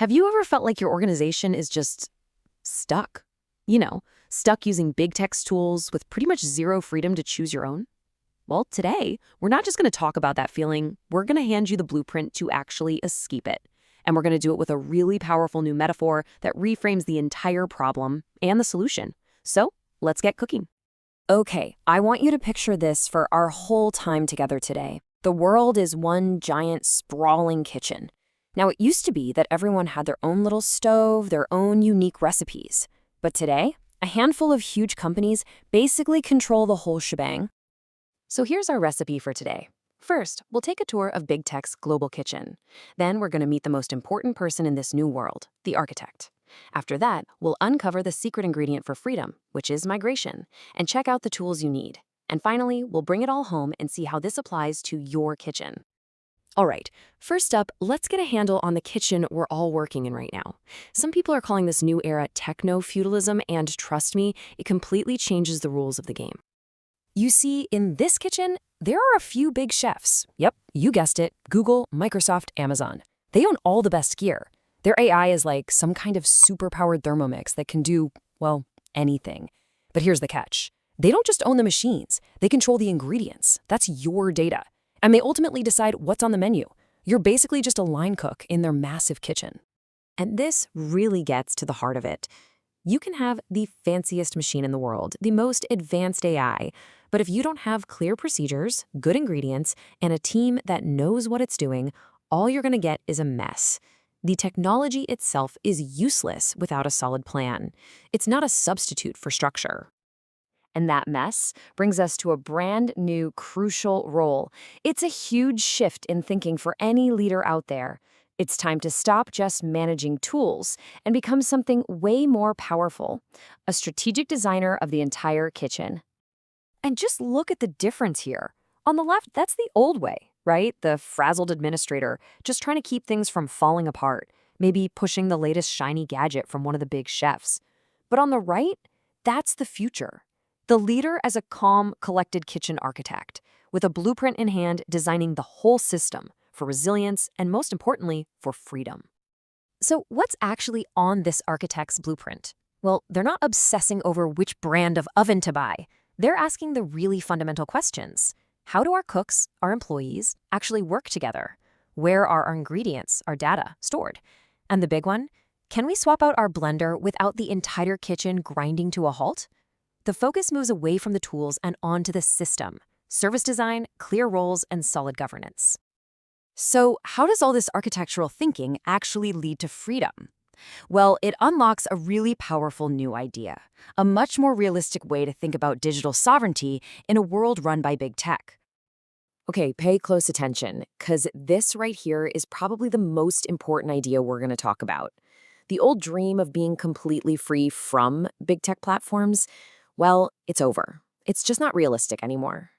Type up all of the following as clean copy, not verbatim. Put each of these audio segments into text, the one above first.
Have you ever felt like your organization is just stuck? Stuck using big tech tools with pretty much zero freedom to choose your own? Well, today, we're not just going to talk about that feeling. We're going to hand you the blueprint to actually escape it. And we're going to do it with a really powerful new metaphor that reframes the entire problem and the solution. So, let's get cooking. Okay, I want you to picture this for our whole time together today. The world is one giant, sprawling kitchen. Now, it used to be that everyone had their own little stove, their own unique recipes. But today, a handful of huge companies basically control the whole shebang. So here's our recipe for today. First, we'll take a tour of Big Tech's global kitchen. Then we're going to meet the most important person in this new world, the architect. After that, we'll uncover the secret ingredient for freedom, which is migration, and check out the tools you need. And finally, we'll bring it all home and see how this applies to your kitchen. All right, first up, let's get a handle on the kitchen we're all working in right now. Some people are calling this new era Technofeudalism, and trust me, it completely changes the rules of the game. You see, in this kitchen, there are a few big chefs. Yep, you guessed it, Google, Microsoft, Amazon. They own all the best gear. Their AI is like some kind of super-powered Thermomix that can do, well, anything. But here's the catch. They don't just own the machines. They control the ingredients. That's your data. And they ultimately decide what's on the menu. You're basically just a line cook in their massive kitchen. And this really gets to the heart of it. You can have the fanciest machine in the world, the most advanced AI, but if you don't have clear procedures, good ingredients, and a team that knows what it's doing, all you're going to get is a mess. The technology itself is useless without a solid plan. It's not a substitute for structure. And that mess brings us to a brand new crucial role. It's a huge shift in thinking for any leader out there. It's time to stop just managing tools and become something way more powerful, a strategic designer of the entire kitchen. And just look at the difference here. On the left, that's the old way, right? The frazzled administrator, just trying to keep things from falling apart, maybe pushing the latest shiny gadget from one of the big chefs. But on the right, that's the future. The leader as a calm, collected kitchen architect, with a blueprint in hand designing the whole system for resilience and, most importantly, for freedom. So what's actually on this architect's blueprint? Well, they're not obsessing over which brand of oven to buy. They're asking the really fundamental questions. How do our cooks, our employees, actually work together? Where are our ingredients, our data, stored? And the big one, can we swap out our blender without the entire kitchen grinding to a halt? The focus moves away from the tools and onto the system, service design, clear roles, and solid governance. So how does all this architectural thinking actually lead to freedom? Well, it unlocks a really powerful new idea, a much more realistic way to think about digital sovereignty in a world run by big tech. Okay, pay close attention, because this right here is probably the most important idea we're going to talk about. The old dream of being completely free from big tech platforms, well, it's over. It's just not realistic anymore.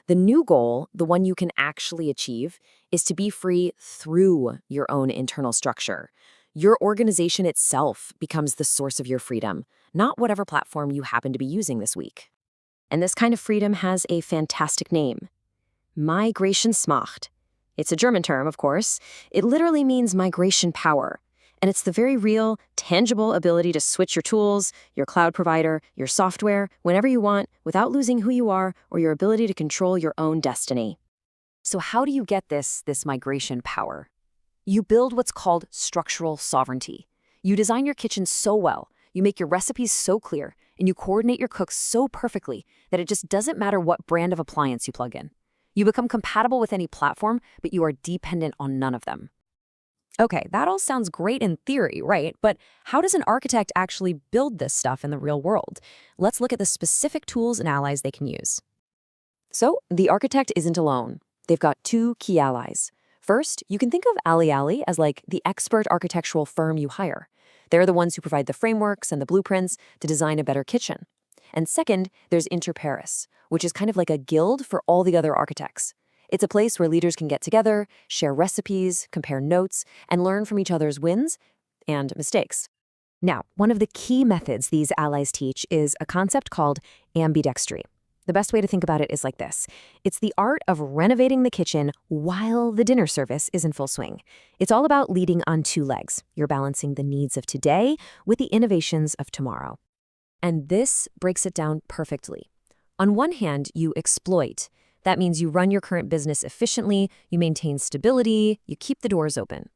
The new goal, the one you can actually achieve, is to be free through your own internal structure. Your organization itself becomes the source of your freedom, not whatever platform you happen to be using this week. And this kind of freedom has a fantastic name: Migrationsmacht. It's a German term, of course. It literally means migration power. And it's the very real, tangible ability to switch your tools, your cloud provider, your software, whenever you want, without losing who you are or your ability to control your own destiny. So how do you get this migration power? You build what's called structural sovereignty. You design your kitchen so well, you make your recipes so clear, and you coordinate your cooks so perfectly that it just doesn't matter what brand of appliance you plug in. You become compatible with any platform, but you are dependent on none of them. Okay, that all sounds great in theory, right? But how does an architect actually build this stuff in the real world? Let's look at the specific tools and allies they can use. So, the architect isn't alone. They've got two key allies. First, you can think of AllyAllez as like the expert architectural firm you hire. They're the ones who provide the frameworks and the blueprints to design a better kitchen. And second, there's Inter Pares, which is kind of like a guild for all the other architects. It's a place where leaders can get together, share recipes, compare notes, and learn from each other's wins and mistakes. Now, one of the key methods these allies teach is a concept called ambidextry. The best way to think about it is like this. It's the art of renovating the kitchen while the dinner service is in full swing. It's all about leading on two legs. You're balancing the needs of today with the innovations of tomorrow. And this breaks it down perfectly. On one hand, you exploit. That means you run your current business efficiently, you maintain stability, you keep the doors open.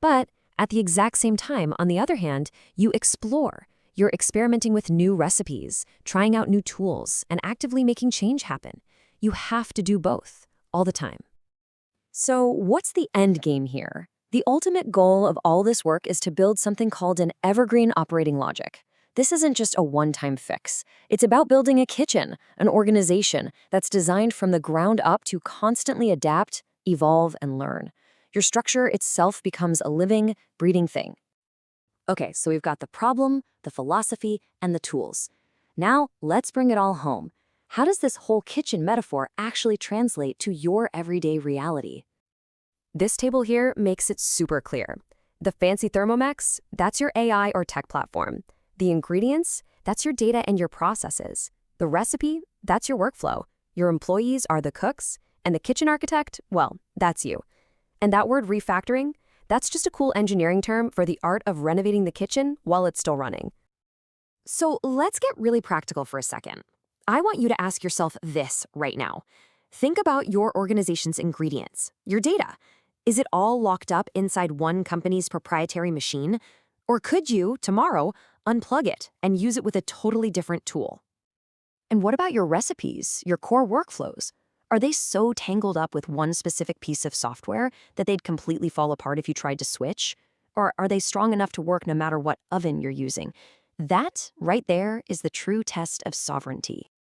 But at the exact same time, on the other hand, you explore. You're experimenting with new recipes, trying out new tools, and actively making change happen. You have to do both, all the time. So what's the end game here? The ultimate goal of all this work is to build something called an evergreen operating logic. This isn't just a one-time fix. It's about building a kitchen, an organization that's designed from the ground up to constantly adapt, evolve, and learn. Your structure itself becomes a living, breathing thing. Okay, so we've got the problem, the philosophy, and the tools. Now, let's bring it all home. How does this whole kitchen metaphor actually translate to your everyday reality? This table here makes it super clear. The fancy Thermomix, that's your AI or tech platform. The ingredients, that's your data and your processes. The recipe, that's your workflow. Your employees are the cooks, and the kitchen architect, well, that's you. And that word refactoring, that's just a cool engineering term for the art of renovating the kitchen while it's still running. So let's get really practical for a second. I want you to ask yourself this right now. Think about your organization's ingredients, your data. Is it all locked up inside one company's proprietary machine? Or could you, tomorrow, unplug it and use it with a totally different tool? And what about your recipes, your core workflows? Are they so tangled up with one specific piece of software that they'd completely fall apart if you tried to switch? Or are they strong enough to work no matter what oven you're using? That, right there, is the true test of sovereignty.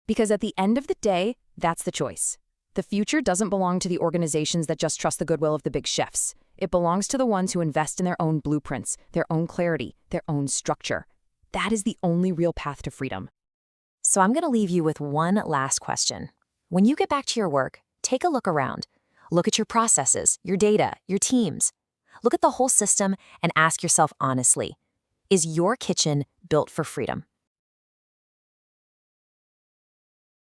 Because at the end of the day, that's the choice. The future doesn't belong to the organizations that just trust the goodwill of the big chefs. It belongs to the ones who invest in their own blueprints, their own clarity, their own structure. That is the only real path to freedom. So I'm going to leave you with one last question. When you get back to your work, take a look around. Look at your processes, your data, your teams. Look at the whole system and ask yourself honestly, is your kitchen built for freedom?